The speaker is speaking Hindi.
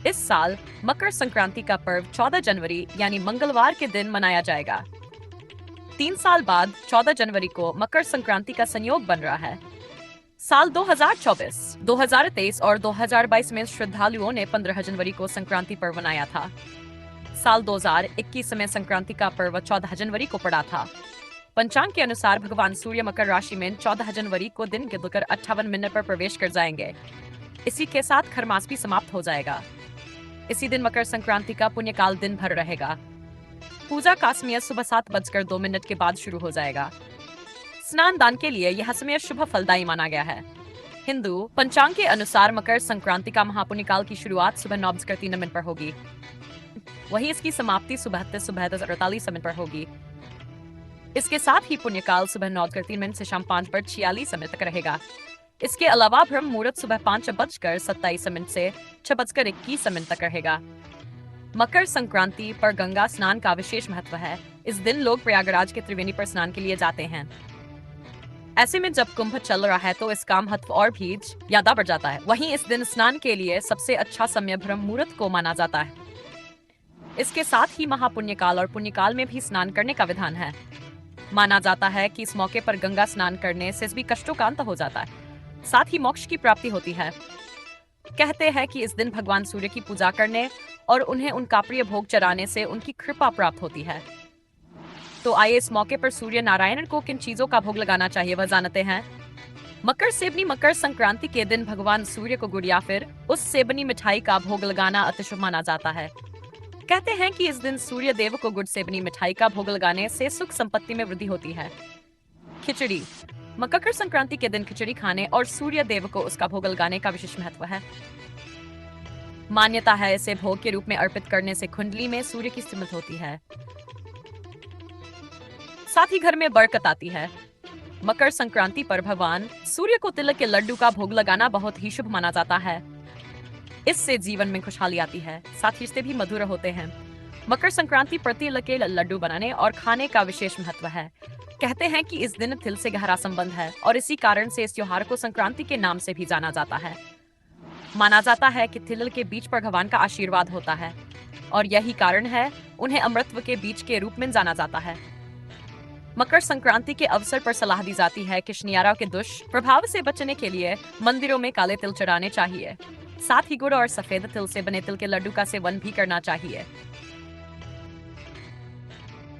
इस साल मकर संक्रांति का पर्व 14 जनवरी यानी मंगलवार के दिन मनाया जाएगा। 3 साल बाद 14 जनवरी को मकर संक्रांति का संयोग बन रहा है। साल 2024, 2023 और 2022 में श्रद्धालुओं ने 15 जनवरी को संक्रांति पर्व मनाया था। साल 2021 में संक्रांति का पर्व 14 जनवरी को पड़ा था। पंचांग के अनुसार भगवान सूर्य मकर राशि में 14 जनवरी को दिन गिरकर 58 मिनट पर प्रवेश कर जाएंगे। इसी के साथ खरमास भी समाप्त हो जाएगा। इसी दिन मकर संक्रांति का पुण्यकाल दिन भर रहेगा। पूजा का समय सुबह 7:02 के बाद शुरू हो जाएगा। स्नान दान के लिए यह समय शुभ फलदायी माना गया है। हिंदू पंचांग के अनुसार मकर संक्रांति का महापुण्यकाल की शुरुआत सुबह 9:03 पर होगी। वहीं इसकी समाप्ति सुबह 10:48 पर होगी। इसके साथ ही पुण्यकाल सुबह 9:03 से शाम 5:46 तक रहेगा। इसके अलावा ब्रह्म मुहूर्त सुबह 5:27 से 6:21 तक रहेगा। मकर संक्रांति पर गंगा स्नान का विशेष महत्व है। इस दिन लोग प्रयागराज के त्रिवेणी पर स्नान के लिए जाते हैं। ऐसे में जब कुंभ चल रहा है तो इसका महत्व और भी ज्यादा बढ़ जाता है। वहीं इस दिन स्नान के लिए सबसे अच्छा समय ब्रह्म मुहूर्त को माना जाता है। इसके साथ ही महापुण्यकाल और पुण्यकाल में भी स्नान करने का विधान है। माना जाता है कि इस मौके पर गंगा स्नान करने से भी कष्टों का अंत हो जाता है, साथ ही मोक्ष की प्राप्ति होती है। कहते हैं कि इस दिन भगवान सूर्य की पूजा करने और उन्हें उनका प्रिय भोग चढ़ाने से उनकी कृपा प्राप्त होती है। तो आइए इस मौके पर सूर्य नारायण को किन चीजों का भोग लगाना चाहिए वह जानते हैं। मकर सेबनी मकर संक्रांति के दिन भगवान सूर्य को गुड़ या फिर उस सेबनी मिठाई का भोग लगाना अति शुभ माना जाता है। कहते हैं कि इस दिन सूर्य देव को गुड़ सेबनी मिठाई का भोग लगाने से सुख संपत्ति में वृद्धि होती है। खिचड़ी मकर संक्रांति के दिन खिचड़ी खाने और सूर्य देव को उसका भोग लगाने का विशेष महत्व है। मान्यता है इसे भोग के रूप में अर्पित करने से कुंडली में सूर्य की स्थिति होती है, साथ ही घर में बरकत आती है। मकर संक्रांति पर भगवान सूर्य को तिल के लड्डू का भोग लगाना बहुत ही शुभ माना जाता है। इससे जीवन में खुशहाली आती है, साथ ही रिश्ते भी मधुर होते हैं। मकर संक्रांति पर तिल के लड्डू बनाने और खाने का विशेष महत्व है। कहते हैं कि इस दिन तिल से गहरा संबंध है और इसी कारण से इस त्योहार को संक्रांति के नाम से भी जाना जाता है। माना जाता है कि तिल के बीज पर भगवान का आशीर्वाद होता है और यही कारण है उन्हें अमृतत्व के बीज के रूप में जाना जाता है। मकर संक्रांति के अवसर पर सलाह दी जाती है कि शनियारा के दुष्प्रभाव से बचने के लिए मंदिरों में काले तिल चढ़ाने चाहिए। साथ ही गुड़ और सफेद तिल से बने तिल के लड्डू का सेवन भी करना चाहिए।